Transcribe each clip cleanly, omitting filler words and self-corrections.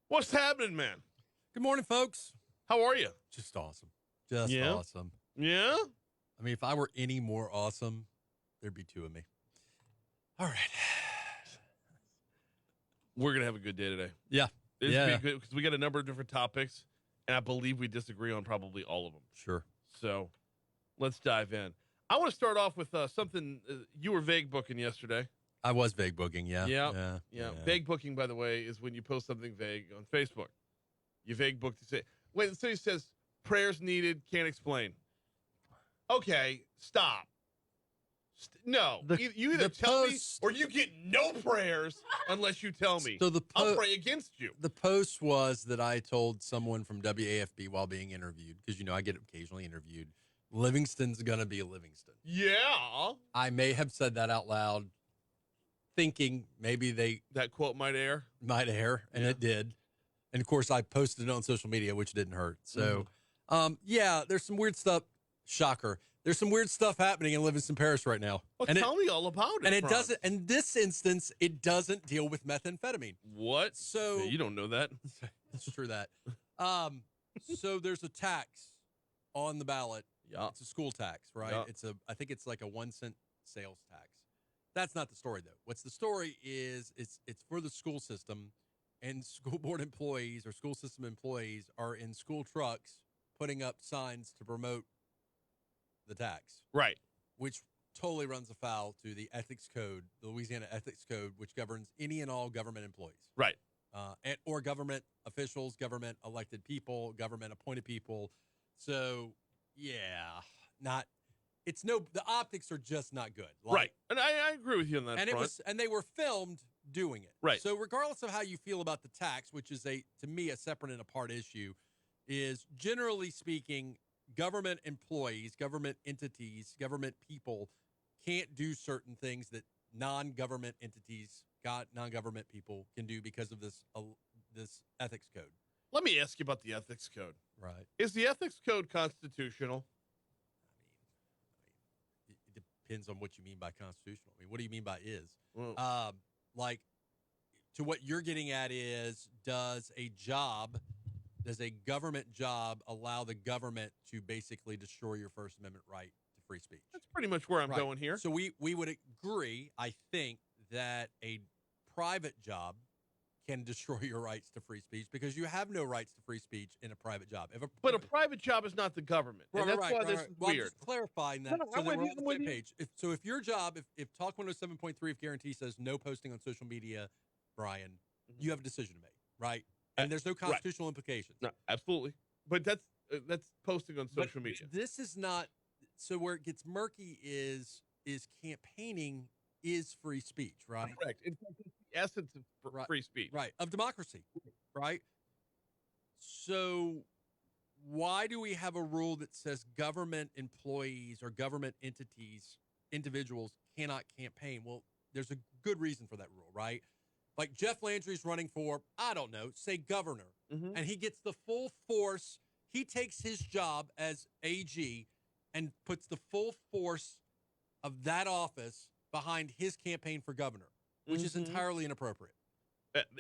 What's happening, man? Good morning, folks. How are you? Just awesome. Just Yeah? awesome. Yeah? I mean, if I were any more awesome, there'd be two of me. All right. We're going to have a good day today. Yeah. This will be good because we got a number of different topics, and I believe we disagree on probably all of them. Sure. So let's dive in. I want to start off with something you were vague booking yesterday. I was vague booking, yeah. Yeah. Vague booking, by the way, is when you post something vague on Facebook. You vague book to say, wait, somebody says, prayers needed, can't explain. Okay, stop. No. You either tell me or you get no prayers unless you tell me. So I'll pray against you. The post was that I told someone from WAFB while being interviewed, because, I get occasionally interviewed, Livingston's going to be Livingston. Yeah. I may have said that out loud, thinking maybe that quote might air. And it did. And, of course, I posted it on social media, which didn't hurt. So, there's some weird stuff. Shocker. There's some weird stuff happening in Livingston Parish right now. Well, tell me all about it. And it doesn't. In this instance, it doesn't deal with methamphetamine. What? So you don't know that. It's true that. So there's a tax on the ballot. Yeah. It's a school tax, right? Yeah. I think it's like a 1 cent sales tax. That's not the story, though. What's the story is it's for the school system, and school board employees or school system employees are in school trucks putting up signs to promote the tax. Right. Which totally runs afoul to the ethics code, the Louisiana ethics code, which governs any and all government employees. Right. Or government officials, government elected people, government appointed people. So, the optics are just not good. Right. And I agree with you on that front. And they were filmed doing it. Right. So regardless of how you feel about the tax, which is to me, a separate and apart issue, is generally speaking, government employees, government entities, government people can't do certain things that non-government entities, non-government people can do because of this ethics code. Let me ask you about the ethics code. Right. Is the ethics code constitutional? It depends on what you mean by constitutional. I mean, what do you mean by is? Well, to what you're getting at is, does a government job allow the government to basically destroy your First Amendment right to free speech? That's pretty much where I'm going here. So we would agree, I think, that a private job can destroy your rights to free speech because you have no rights to free speech in a private job. But a private job is not the government. And that's why this is well, weird. I'm just clarifying that so that we're on the same page. If your job, if Talk 107.3 of Guarantee says no posting on social media, Brian, you have a decision to make, right? And there's no constitutional implications. No, absolutely. But that's posting on social media. This is not. So where it gets murky is campaigning is free speech, right? Correct. In fact, it's the essence of free speech. Right. Of democracy, right? So why do we have a rule that says government employees or government entities, individuals cannot campaign? Well, there's a good reason for that rule, right? Like Jeff Landry's running for, I don't know, say governor, and he gets the full force. He takes his job as AG and puts the full force of that office behind his campaigin for governor, which is entirely inappropriate.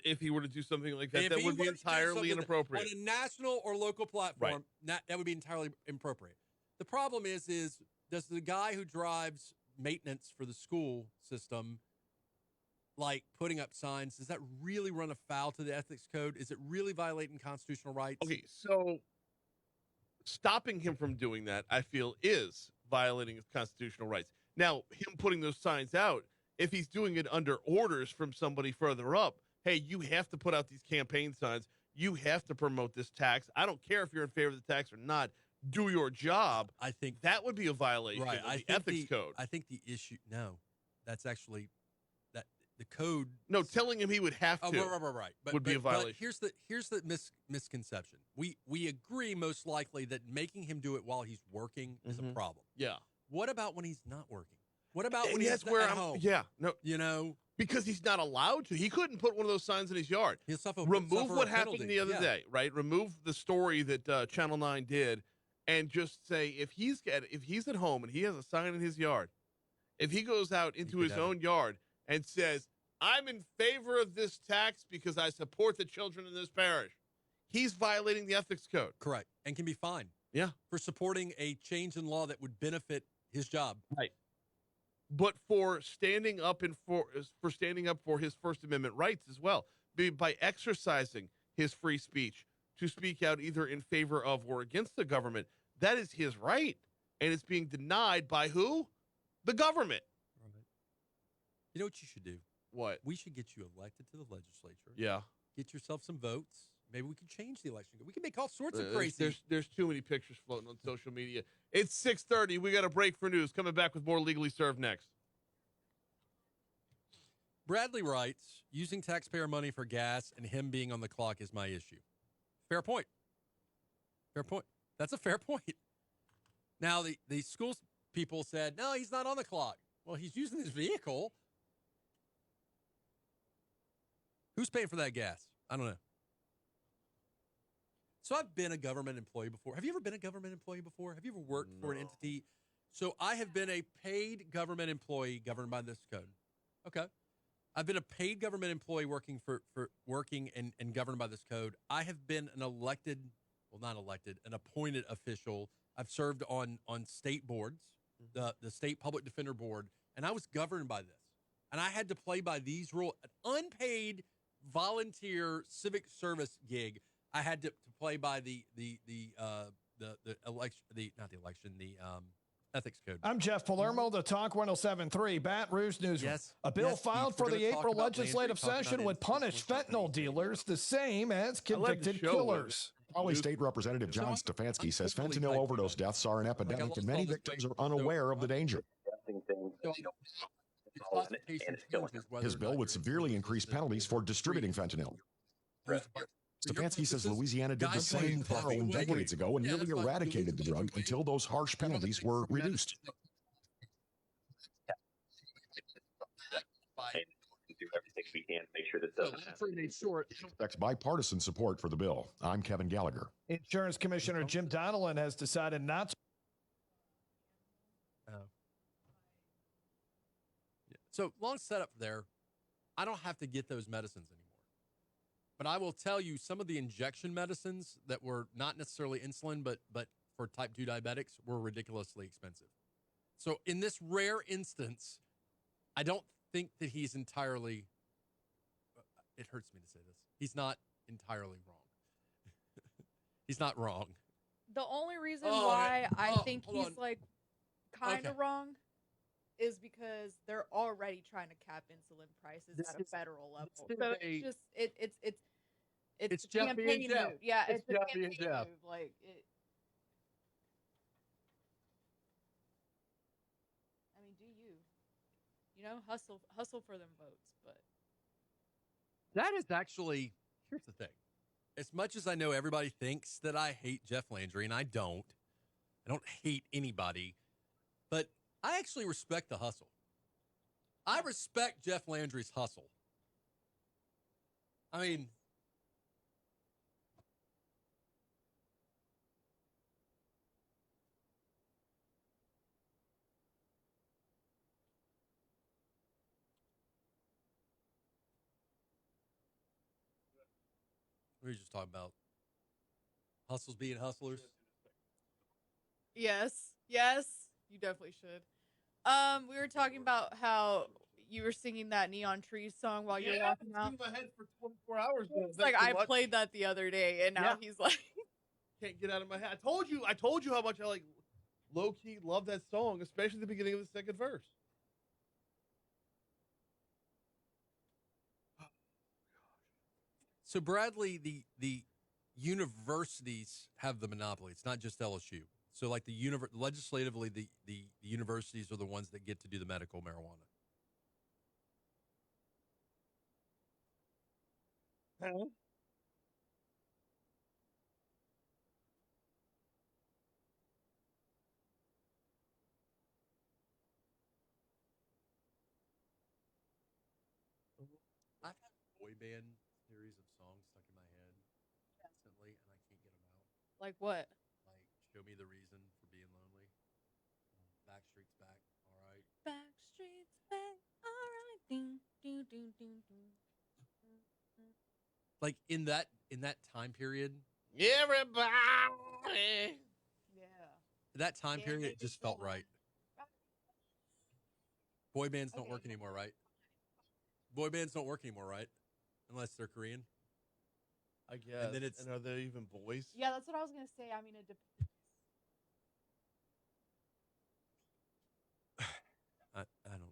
If he were to do something like that, that would be entirely inappropriate. On a national or local platform, that would be entirely inappropriate. The problem is does the guy who drives maintenance for the school system, like putting up signs, does that really run afoul to the ethics code? Is it really violating constitutional rights? Okay, so stopping him from doing that, I feel, is violating his constitutional rights. Now, him putting those signs out, if he's doing it under orders from somebody further up, hey, you have to put out these campaign signs. You have to promote this tax. I don't care if you're in favor of the tax or not. Do your job. I think that would be a violation of the ethics code. I think the issue, that's actually the code. No, telling him he would have to. Right. Would be a violation. But here's the misconception. We agree most likely that making him do it while he's working is a problem. Yeah. What about when he's not working? What about when he's at home? Yeah. No. Because he's not allowed to. He couldn't put one of those signs in his yard. He'll suffer what happened the other day, right? Remove the story that Channel 9 did and just say if he's at home and he has a sign in his yard, if he goes out into his own yard and says, I'm in favor of this tax because I support the children in this parish. He's violating the ethics code. Correct. And can be fined. Yeah. For supporting a change in law that would benefit his job. Right. But for standing up for standing up for his First Amendment rights as well, by exercising his free speech to speak out either in favor of or against the government, that is his right. And it's being denied by who? The government. Right. You know what you should do? What? We should get you elected to the legislature. Yeah. Get yourself some votes. Maybe we can change the election. We can make all sorts of crazy. There's too many pictures floating on social media. It's 6:30. We got a break for news. Coming back with more Legally Served next. Bradley writes, using taxpayer money for gas and him being on the clock is my issue. Fair point. Fair point. That's a fair point. Now, the school people said, no, he's not on the clock. Well, he's using his vehicle. Who's paying for that gas? I don't know. So I've been a government employee before. Have you ever been a government employee before? Have you ever worked for an entity? So I have been a paid government employee governed by this code. Okay. I've been a paid government employee working for working and governed by this code. I have been an elected, well, not elected, an appointed official. I've served on state boards, the state public defender board, and I was governed by this. And I had to play by these rules. An unpaid volunteer civic service gig. I had to play by the ethics code. I'm Jeff Palermo, the Talk 107.3 Baton Rouge News. Yes. A bill Yes, filed Keith, we're for the gonna talk April about legislative Landry, talk session about would punish instances fentanyl dealers the same as I love the convicted show. killers. Raleigh State Representative John Stefanski says fentanyl overdose deaths are an epidemic and many victims are unaware of the danger. His bill would severely increase penalties for distributing fentanyl. Stefanski says Louisiana did the same borrowing decades ago and nearly eradicated the drug until those harsh penalties were reduced. Do everything we can to make sure that doesn't happen. Expects bipartisan support for the bill. I'm Kevin Gallagher. Insurance Commissioner Jim Donilon has decided not to. So long setup there. I don't have to get those medicines anymore. But I will tell you, some of the injection medicines that were not necessarily insulin, but for type 2 diabetics were ridiculously expensive. So in this rare instance, I don't think that he's entirely, it hurts me to say this, he's not entirely wrong. He's not wrong. The only reason why I think he's like kind of wrong is because they're already trying to cap insulin prices at a federal level. So it's just it's a Jeff being campaign Jeff. move. Yeah, It's a Jeff campaign being Jeff. move. Like it. I mean, do you? You know, hustle for them votes, but That is actually, here's the thing. As much as I know everybody thinks that I hate Jeff Landry, and I don't hate anybody, but I actually respect the hustle. I respect Jeff Landry's hustle. I mean, we were just talking about hustles being hustlers. yes, you definitely should. We were talking about how you were singing that Neon Trees song while you were walking out. In my head for 24 hours. It's like I played that the other day, and now he's like, Can't get out of my head. I told you how much I like low key love that song, especially the beginning of the second verse. So Bradley, the universities have the monopoly. It's not just LSU. So like legislatively, the universities are the ones that get to do the medical marijuana. I've had a boy band series of songs stuck in my head constantly, and I can't get them out. like what? Like "Show Me the Reason for Being Lonely," "Backstreet's Back," all right. Backstreet's back, all right. Ding, doo, Like in that time period, Everybody. Yeah. that time period, it just felt right. Boy bands don't work anymore, right? Boy bands don't work anymore, right? Unless they're Korean. I guess. And then it's, and are they even boys? Yeah, that's what I was gonna say. I mean, it depends. I don't know.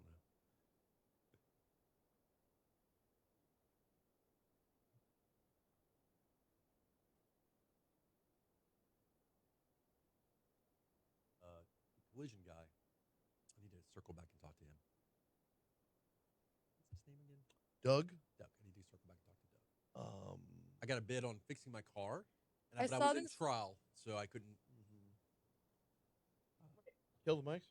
Collision guy. I need to circle back and talk to him. What's his name again? Doug? Doug. I need to circle back and talk to Doug. I got a bid on fixing my car, but I was in trial, so I couldn't. Kill the mics.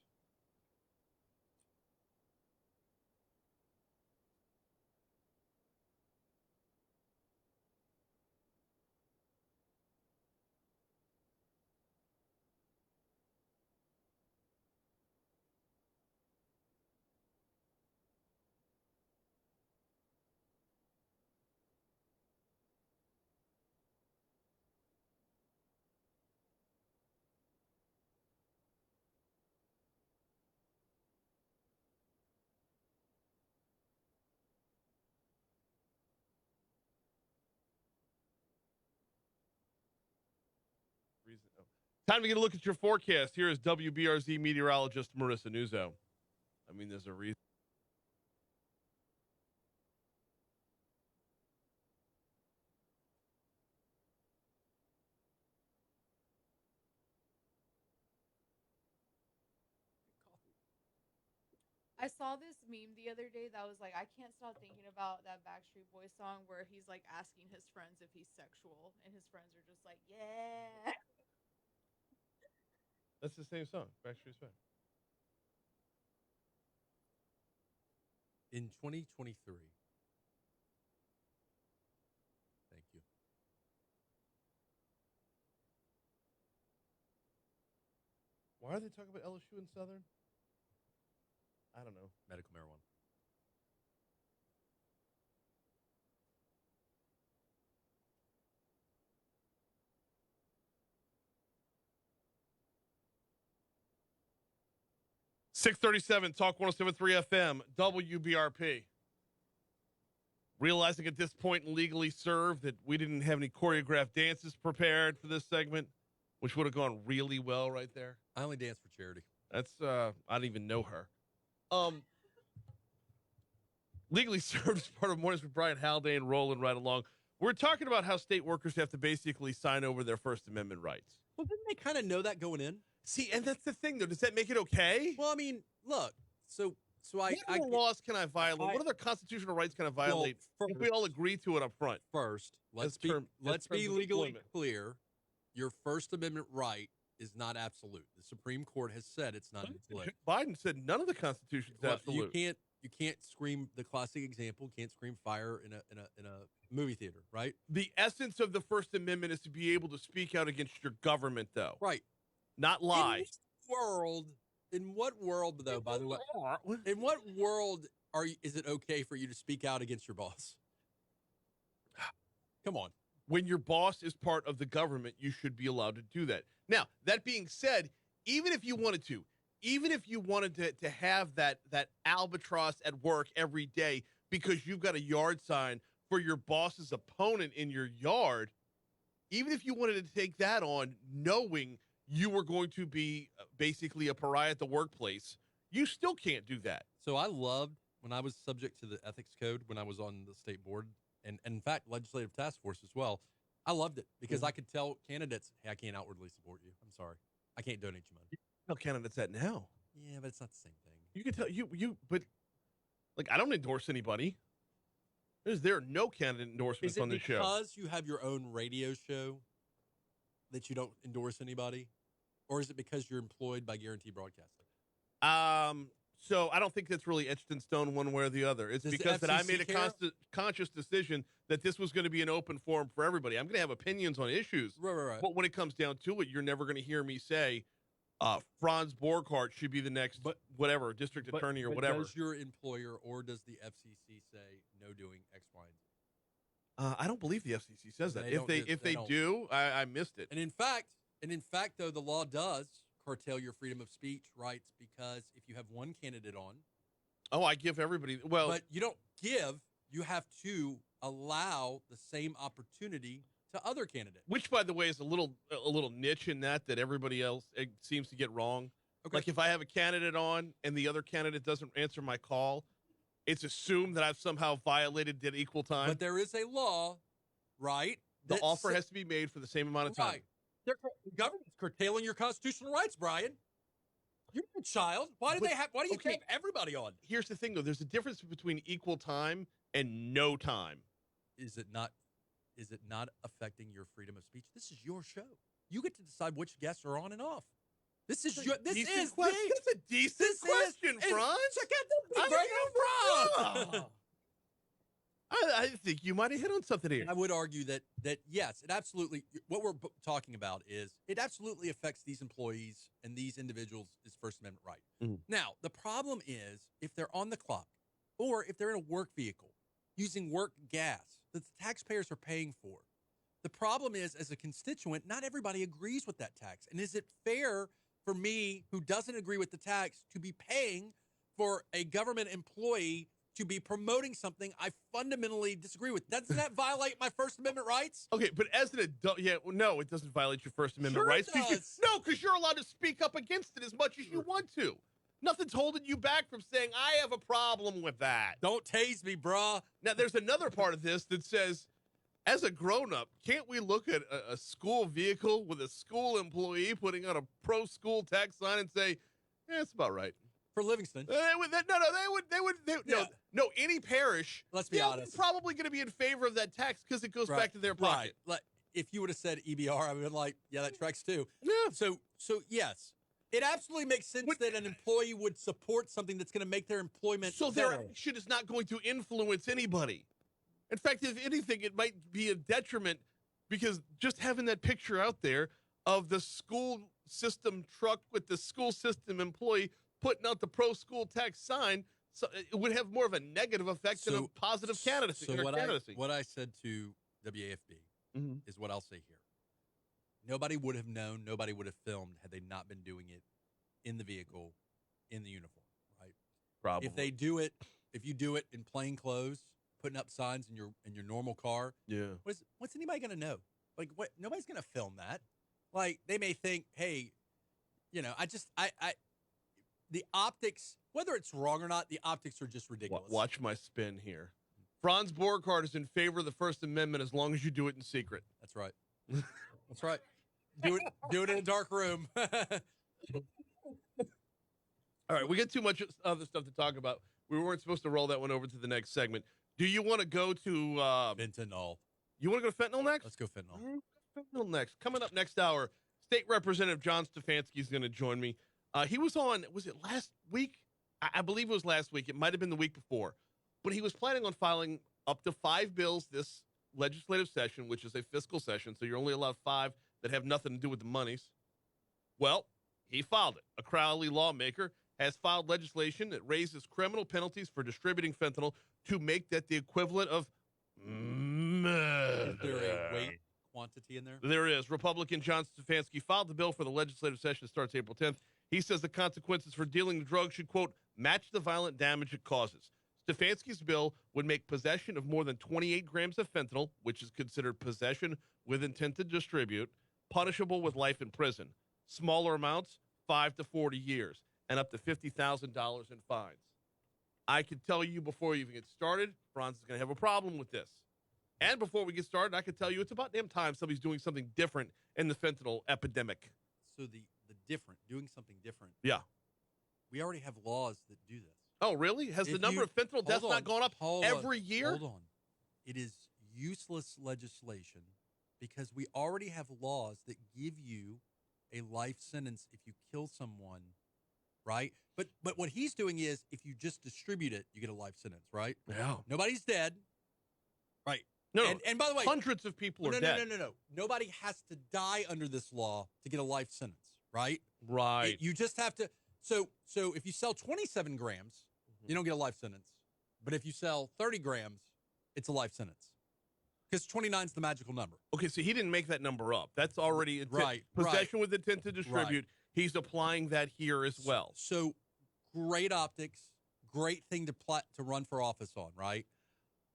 Time to get a look at your forecast. Here is WBRZ meteorologist Marissa Nuzzo. I mean, there's a reason. I saw this meme the other day that was like, I can't stop thinking about that Backstreet Boys song where he's like asking his friends if he's sexual, and his friends are just like, yeah. That's the same song, Backstreet's Back. In 2023. Thank you. Why are they talking about LSU and Southern? I don't know. Medical marijuana. .637 Talk 107.3 FM WBRP. Realizing at this point in Legally Served that we didn't have any choreographed dances prepared for this segment, which would have gone really well right there. I only dance for charity. That's I don't even know her. Legally Served is part of Mornings with Brian Haldane, rolling right along. We're talking about how state workers have to basically sign over their First Amendment rights. Well, didn't they kind of know that going in? See, and that's the thing, though. Does that make it okay? Well, I mean, look. So what other laws can I violate? What other constitutional rights can I violate if we all agree to it up front? First, let's be legally clear. Your First Amendment right is not absolute. The Supreme Court has said it's not absolute. Biden said none of the Constitution is absolute. You can't scream the classic example. Can't scream fire in a movie theater, right? The essence of the First Amendment is to be able to speak out against your government, though. Right. Not lie. In what world, though, by the way, in what world is it okay for you to speak out against your boss? Come on. When your boss is part of the government, you should be allowed to do that. Now, that being said, even if you wanted to have that albatross at work every day because you've got a yard sign for your boss's opponent in your yard, even if you wanted to take that on knowing you were going to be basically a pariah at the workplace, you still can't do that. So I loved when I was subject to the ethics code when I was on the state board and in fact, legislative task force as well. I loved it because I could tell candidates, hey, I can't outwardly support you. I'm sorry. I can't donate you money. Tell candidates that now. Yeah, but it's not the same thing. You can tell but like I don't endorse anybody. There are no candidate endorsements on this show. Because you have your own radio show that you don't endorse anybody? Or is it because you're employed by Guarantee Broadcasting? So I don't think that's really etched in stone one way or the other. It's because that I made a conscious decision that this was going to be an open forum for everybody. I'm going to have opinions on issues. Right. But when it comes down to it, you're never going to hear me say, Franz Borchardt should be the next district attorney or whatever. Does your employer or does the FCC say no doing X, Y, and Z? I don't believe the FCC says that. If they don't. do, I missed it. And in fact, though, the law does curtail your freedom of speech rights because if you have one candidate on, I give everybody. Well, but you don't give. You have to allow the same opportunity to other candidates. Which, by the way, is a little niche in that everybody else seems to get wrong. Okay. Like if I have a candidate on and the other candidate doesn't answer my call, it's assumed that I've somehow violated that equal time. But there is a law, right? The offer has to be made for the same amount of time. Right. The government's curtailing your constitutional rights, Brian. You're a child. Why do you keep everybody on? Here's the thing, though. There's a difference between equal time and no time. Is it not affecting your freedom of speech? This is your show. You get to decide which guests are on and off. This is a decent question. It's a decent question, Franz. Check out the Franz. I think you might have hit on something here. I would argue that yes, it absolutely. What we're talking about is it absolutely affects these employees and these individuals' First Amendment right. Mm-hmm. Now, the problem is if they're on the clock or if they're in a work vehicle using work gas that the taxpayers are paying for. The problem is, as a constituent, not everybody agrees with that tax. And is it fair for me, who doesn't agree with the tax, to be paying for a government employee to be promoting something I fundamentally disagree with? Doesn't that violate my First Amendment rights? Okay, but as an adult, no, it doesn't violate your First Amendment rights. It does. Because you're allowed to speak up against it as much as you want to. Nothing's holding you back from saying, I have a problem with that. Don't tase me, bruh. Now, there's another part of this that says, as a grown-up, can't we look at a school vehicle with a school employee putting on a pro-school tax sign and say, it's about right? For Livingston. No, any parish, let's be honest, probably going to be in favor of that tax because it goes back to their pocket. Right. If you would have said EBR, I would have been like, yeah, that tracks too. Yeah. So yes. It absolutely makes sense that an employee would support something that's going to make their employment so better. Their action is not going to influence anybody. In fact, if anything, it might be a detriment because just having that picture out there of the school system truck with the school system employee putting out the pro-school tax sign, so it would have more of a negative effect than a positive candidacy. So what I said to WAFB is what I'll say here. Nobody would have known, nobody would have filmed had they not been doing it in the vehicle, in the uniform, right? Probably. If you do it in plain clothes, putting up signs in your normal car, what's anybody going to know? Like, what? Nobody's going to film that. Like, they may think, hey, the optics, whether it's wrong or not, the optics are just ridiculous. Watch my spin here. Franz Borchardt is in favor of the First Amendment as long as you do it in secret. That's right. That's right. Do it in a dark room. All right, we got too much other stuff to talk about. We weren't supposed to roll that one over to the next segment. Do you want to go to fentanyl? You want to go to fentanyl next? Let's go fentanyl. Fentanyl next. Coming up next hour, State Representative John Stefanski is going to join me. He was on, was it last week? I believe it was last week. It might have been the week before. But he was planning on filing up to 5 bills this legislative session, which is a fiscal session, so you're only allowed 5 that have nothing to do with the monies. Well, he filed it. A Crowley lawmaker has filed legislation that raises criminal penalties for distributing fentanyl to make that the equivalent of murder. Is there a weight quantity in there? There is. Republican John Stefanski filed the bill for the legislative session that starts April 10th. He says the consequences for dealing the drug should, quote, match the violent damage it causes. Stefanski's bill would make possession of more than 28 grams of fentanyl, which is considered possession with intent to distribute, punishable with life in prison. Smaller amounts, 5 to 40 years, and up to $50,000 in fines. I can tell you before you even get started, Franz is going to have a problem with this. And before we get started, I can tell you it's about damn time somebody's doing something different in the fentanyl epidemic. So the different, doing something different. Yeah. We already have laws that do this. Oh, really? Has the number of fentanyl deaths not gone up every year? Hold on. It is useless legislation because we already have laws that give you a life sentence if you kill someone, right? But what he's doing is if you just distribute it, you get a life sentence, right? Yeah. Nobody's dead. Right. No. And by the way, hundreds of people are dead. No. Nobody has to die under this law to get a life sentence, right? Right. You just have to. So if you sell 27 grams, you don't get a life sentence. But if you sell 30 grams, it's a life sentence. Because 29 is the magical number. Okay, so he didn't make that number up. That's already possession with intent to distribute. Right. He's applying that here as well. So great optics, great thing to run for office on, right?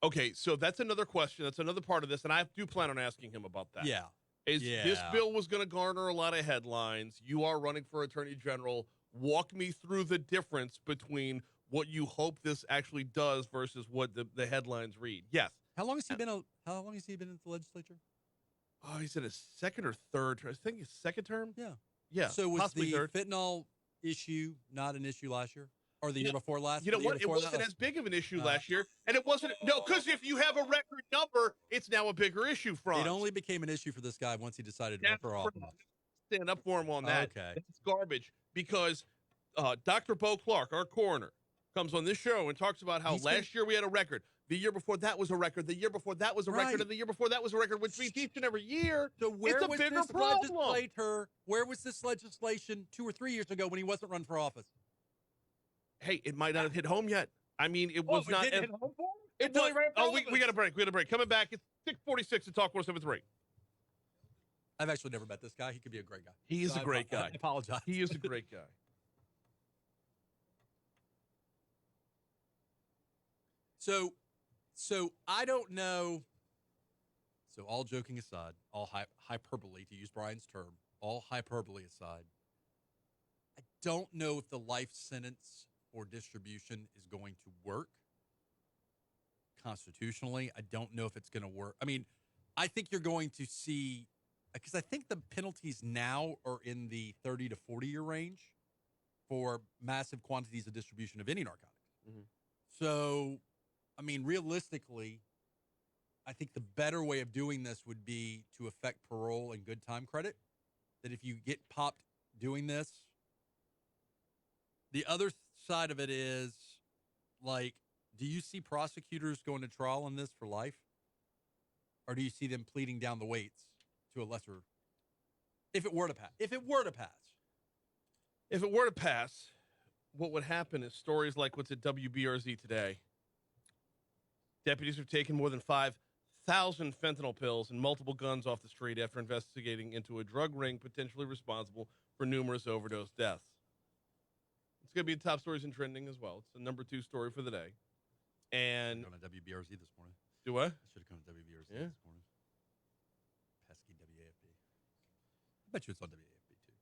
Okay, so that's another question. That's another part of this, and I do plan on asking him about that. Yeah. This bill was going to garner a lot of headlines. You are running for attorney general. Walk me through the difference between what you hope this actually does versus what the headlines read. Yes. How long has he been in the legislature? Oh, he's in his second or third. I think his second term. Yeah. Yeah. So was the third. fentanyl issue not an issue last year? Or the year before last? You know what? It wasn't as big of an issue last year. And it wasn't. No, because if you have a record number, it's now a bigger issue for us. It only became an issue for this guy once he decided to run for office. Stand up for him on that. Okay. It's garbage because Dr. Bo Clark, our coroner, comes on this show and talks about how last year we had a record. The year before that was a record. The year before that was a record. And the year before that was a record, which means each and every year. So it's a bigger problem. Where was this legislation 2 or 3 years ago when he wasn't running for office? Hey, it might not have hit home yet. I mean, it was not. It didn't hit home for him? It was. Oh, we got a break. We got a break. Coming back. It's 6:46 to Talk 107.3. I've actually never met this guy. He could be a great guy. He is a great guy. I apologize. He is a great guy. So I don't know. So all joking aside, all hyperbole, to use Brian's term, all hyperbole aside, I don't know if the life sentence for distribution is going to work constitutionally. I don't know if it's going to work. I mean, I think you're going to see, because I think the penalties now are in the 30 to 40-year range for massive quantities of distribution of any narcotic. Mm-hmm. So, I mean, realistically, I think the better way of doing this would be to affect parole and good time credit. That if you get popped doing this, the other side of it is, like, do you see prosecutors going to trial on this for life? Or do you see them pleading down the weights to a lesser, if it were to pass? If it were to pass, what would happen is stories like what's at WBRZ today. Deputies have taken more than 5,000 fentanyl pills and multiple guns off the street after investigating into a drug ring potentially responsible for numerous overdose deaths. It's going to be in top stories and trending as well. It's the number 2 story for the day. And on WBRZ this morning. Do what? I should have come to WBRZ this morning. Pesky WAFB. I bet you it's on WAFB too.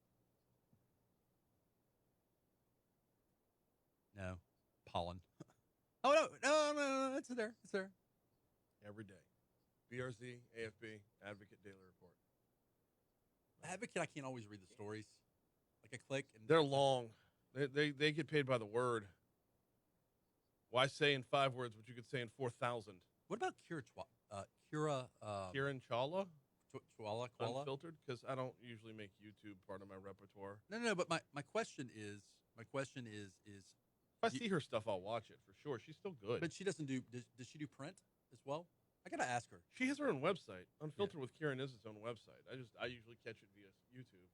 No. Pollen. Oh, no, it's there. It's there. Every day. BRZ, AFB, Advocate Daily Report. Advocate, I can't always read the stories. Like I click. And they're long. They get paid by the word. Why say in 5 words what you could say in 4,000? What about Kieran Chawla? Chawla? Unfiltered? Because I don't usually make YouTube part of my repertoire. No, but my question is if I see her stuff, I'll watch it for sure. She's still good. But she doesn't do. Does she do print as well? I gotta ask her. She has her own website. Unfiltered with Kieran is its own website. I usually catch it via YouTube.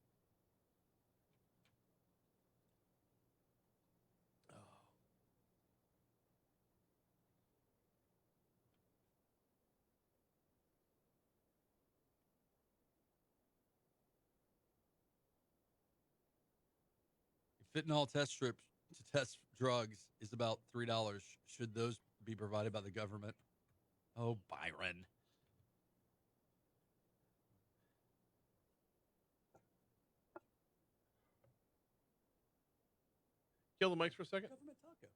Fentanyl test strips to test drugs is about $3. Should those be provided by the government? Oh, Byron. Kill the mics for a second. Government taco.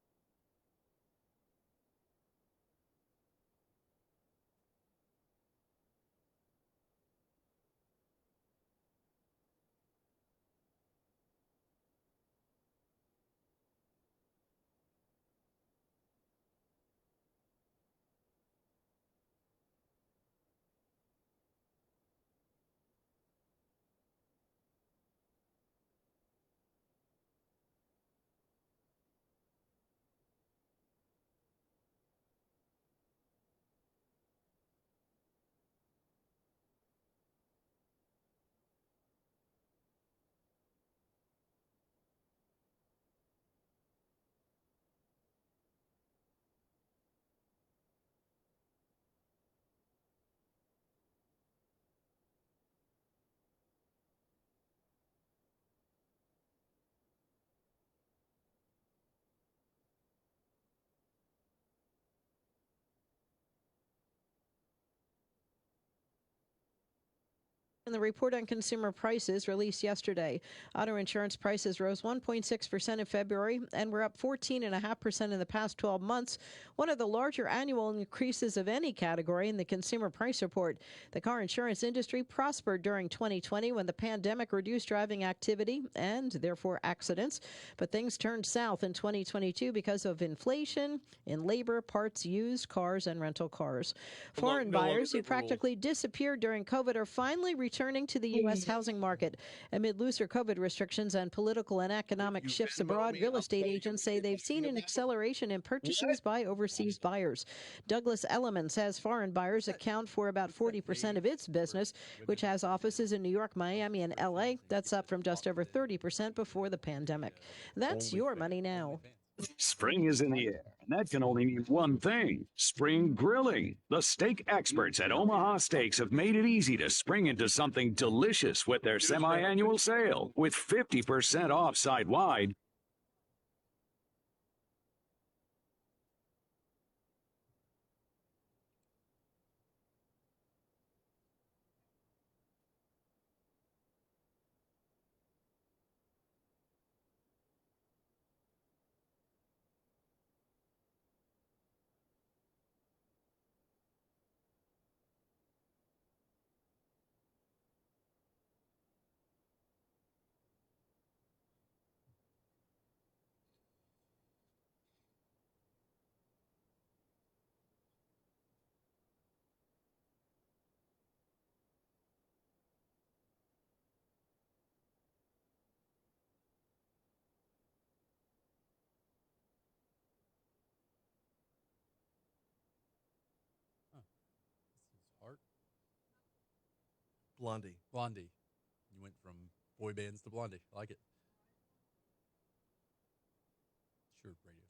In the report on consumer prices released yesterday, auto insurance prices rose 1.6% in February and were up 14.5% in the past 12 months, one of the larger annual increases of any category in the Consumer Price Report. The car insurance industry prospered during 2020 when the pandemic reduced driving activity and, therefore, accidents. But things turned south in 2022 because of inflation in labor, parts, used cars, and rental cars. Foreign buyers who practically disappeared during COVID are finally returning to the U.S. housing market. Amid looser COVID restrictions and political and economic shifts abroad, real estate agents say they've seen an acceleration in purchases by overseas buyers. Douglas Elliman says foreign buyers account for about 40% of its business, which has offices in New York, Miami, and L.A. That's up from just over 30% before the pandemic. That's your money now. Spring is in the air, and that can only mean one thing: spring grilling. The steak experts at Omaha Steaks have made it easy to spring into something delicious with their semi-annual sale. With 50% off site-wide, Blondie. Blondie. You went from boy bands to Blondie. I like it. Sure, radio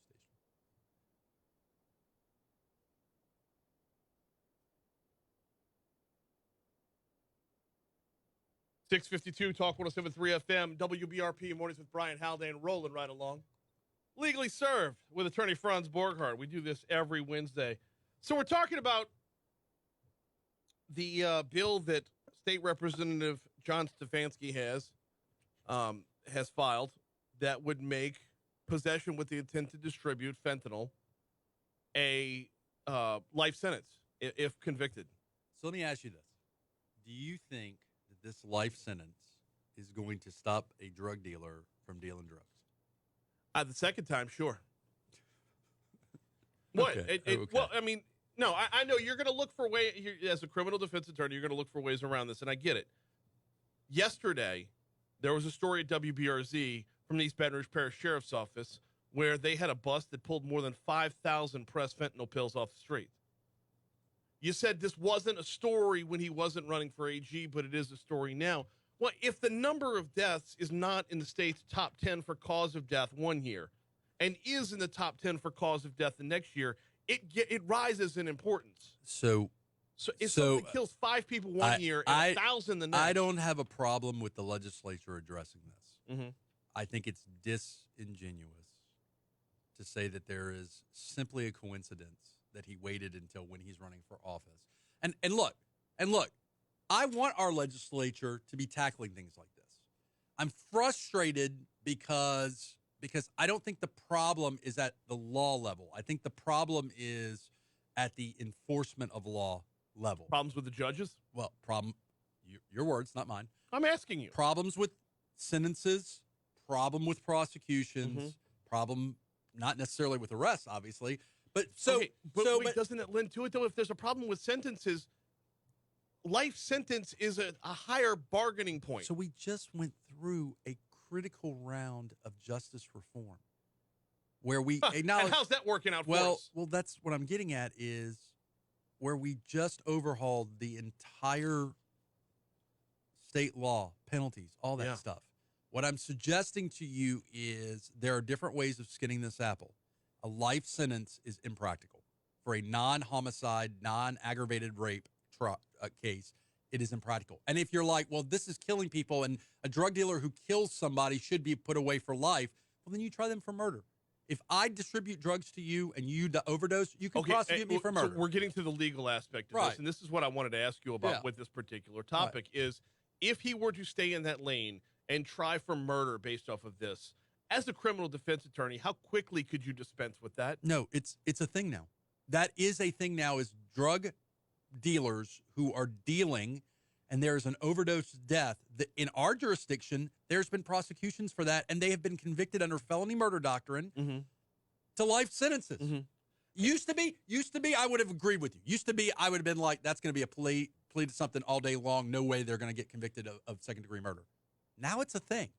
station. .652 Talk 107.3 FM, WBRP Mornings with Brian Haldane, rolling right along. Legally Served with attorney Franz Borghardt. We do this every Wednesday. So we're talking about the bill that State Representative John Stefanski has filed that would make possession with the intent to distribute fentanyl a life sentence if convicted. So let me ask you this. Do you think that this life sentence is going to stop a drug dealer from dealing drugs? The second time, sure. What? Okay. Well, I mean, no, I know you're going to look for as a criminal defense attorney, you're going to look for ways around this, and I get it. Yesterday, there was a story at WBRZ from the East Baton Rouge Parish Sheriff's Office where they had a bus that pulled more than 5,000 pressed fentanyl pills off the street. You said this wasn't a story when he wasn't running for AG, but it is a story now. Well, if the number of deaths is not in the state's top 10 for cause of death one year and is in the top 10 for cause of death the next year, it rises in importance. So if something kills 5 people one year and 1,000 the next. I don't have a problem with the legislature addressing this. Mm-hmm. I think it's disingenuous to say that there is simply a coincidence that he waited until when he's running for office. And look, I want our legislature to be tackling things like this. I'm frustrated because I don't think the problem is at the law level. I think the problem is at the enforcement of law level. Problems with the judges? Well, your words, not mine. I'm asking you. Problems with sentences, problem with prosecutions, problem not necessarily with arrests, obviously. But doesn't it lend to it, though? If there's a problem with sentences, life sentence is a higher bargaining point. So we just went through a critical round of justice reform where we acknowledge. And how's that working out for us? Well, that's what I'm getting at is where we just overhauled the entire state law, penalties, all that stuff. What I'm suggesting to you is there are different ways of skinning this apple. A life sentence is impractical. For a non-homicide, non-aggravated rape case, it is impractical. And if you're like, well, this is killing people and a drug dealer who kills somebody should be put away for life, well, then you try them for murder. If I distribute drugs to you and you overdose, you can prosecute me for murder. So we're getting to the legal aspect of this, and this is what I wanted to ask you about with this particular topic is if he were to stay in that lane and try for murder based off of this, as a criminal defense attorney, how quickly could you dispense with that? No, it's a thing now. That is a thing now, is drug dealers who are dealing and there is an overdose death. In our jurisdiction, there's been prosecutions for that, and they have been convicted under felony murder doctrine to life sentences. Used to be, I would have agreed with you. Used to be, I would have been like, that's going to be a plea to something all day long. No way they're going to get convicted of second-degree murder. Now it's a thing.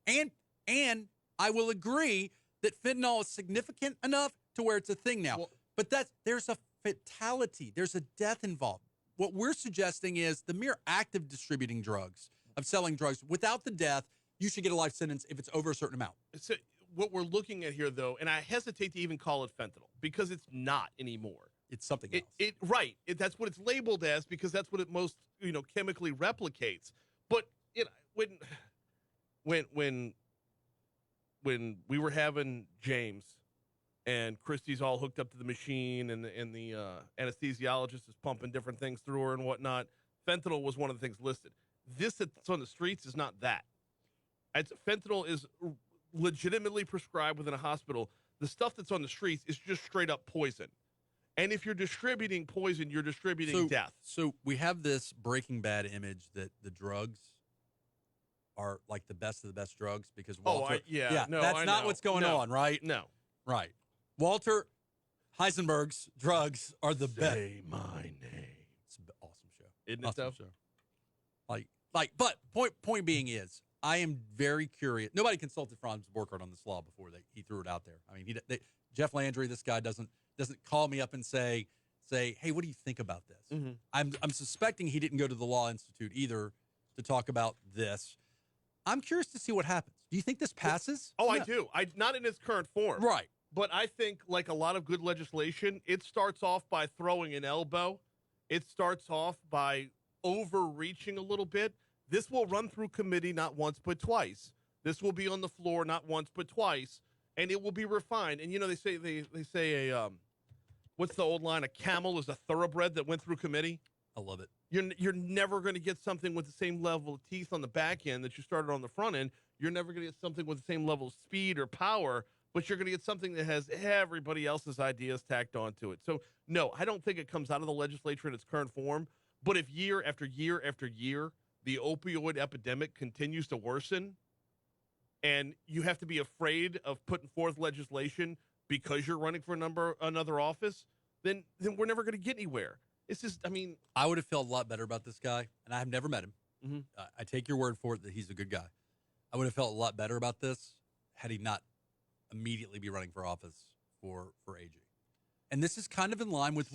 And I will agree that fentanyl is significant enough to where it's a thing now. Well, but there's a fatality. There's a death involved. What we're suggesting is the mere act of distributing drugs, of selling drugs, without the death, you should get a life sentence if it's over a certain amount. So what we're looking at here, though, and I hesitate to even call it fentanyl because it's not anymore. It's something else. Right. That's what it's labeled as because that's what it most, chemically replicates. But when we were having James and Christy's all hooked up to the machine and the anesthesiologist is pumping different things through her and whatnot, fentanyl was one of the things listed. This that's on the streets is not that. Fentanyl is legitimately prescribed within a hospital. The stuff that's on the streets is just straight up poison. And if you're distributing poison, you're distributing death. So we have this Breaking Bad image that the drugs are like the best of the best drugs because Walter. That's not what's going on, right? No. Right. Walter Heisenberg's drugs are the best. Say my name. It's an awesome show. Isn't it though? But point being is, I am very curious. Nobody consulted Franz Borchardt on this law before he threw it out there. I mean, Jeff Landry, this guy doesn't call me up and say, hey, what do you think about this? I'm suspecting he didn't go to the Law Institute either to talk about this. I'm curious to see what happens. Do you think this passes? Oh, yeah. I do. Not in its current form. Right. But I think, like a lot of good legislation, it starts off by throwing an elbow. It starts off by overreaching a little bit. This will run through committee not once but twice. This will be on the floor not once but twice, and it will be refined. And they say what's the old line? A camel is a thoroughbred that went through committee. I love it. You're never going to get something with the same level of teeth on the back end that you started on the front end. You're never going to get something with the same level of speed or power, but you're going to get something that has everybody else's ideas tacked onto it. So, no, I don't think it comes out of the legislature in its current form. But if year after year after year, the opioid epidemic continues to worsen, and you have to be afraid of putting forth legislation because you're running for another office, then we're never going to get anywhere. It's just, I would have felt a lot better about this guy, and I have never met him. I take your word for it that he's a good guy. I would have felt a lot better about this had he not immediately be running for office for AG. And this is kind of in line with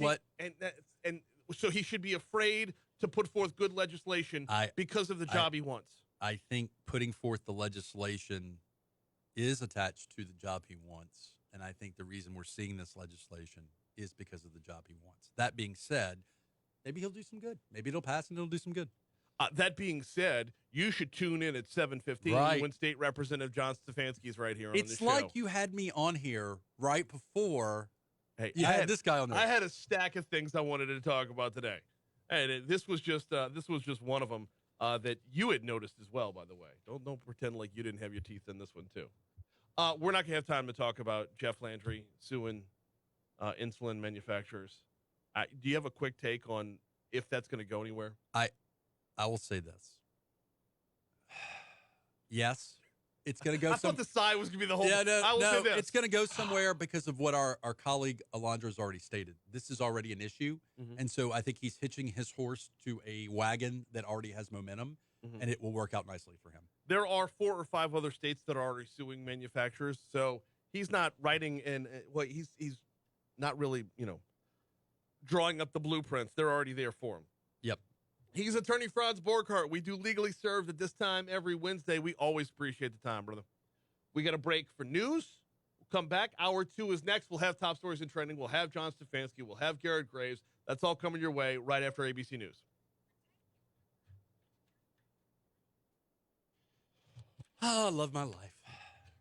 and so he should be afraid to put forth good legislation because of the job he wants. I think putting forth the legislation is attached to the job he wants, and I think the reason we're seeing this legislation is because of the job he wants. That being said, maybe he'll do some good. Maybe it'll pass and it'll do some good. That being said, you should tune in at 7:15 when State Representative John Stefanski is right here on the show. It's like you had me on here right before you had this guy on there. I had a stack of things I wanted to talk about today. And this was just one of them that you had noticed as well, by the way. Don't pretend like you didn't have your teeth in this one, too. We're not going to have time to talk about Jeff Landry suing insulin manufacturers. Do you have a quick take on if that's going to go anywhere? I will say this. Yes, it's going to go. I thought the sigh was going to be the whole. Yeah, I will say this. It's going to go somewhere because of what our colleague Alondra has already stated. This is already an issue, and so I think he's hitching his horse to a wagon that already has momentum, and it will work out nicely for him. There are 4 or 5 other states that are already suing manufacturers, so he's not writing in. Well, he's not really, drawing up the blueprints. They're already there for him. Yep. He's attorney Franz Borchardt. We do legally served at this time every Wednesday. We always appreciate the time, brother. We got a break for news. We'll come back. Hour 2 is next. We'll have top stories and trending. We'll have John Stefanski. We'll have Garrett Graves. That's all coming your way right after ABC News. Oh, I love my life.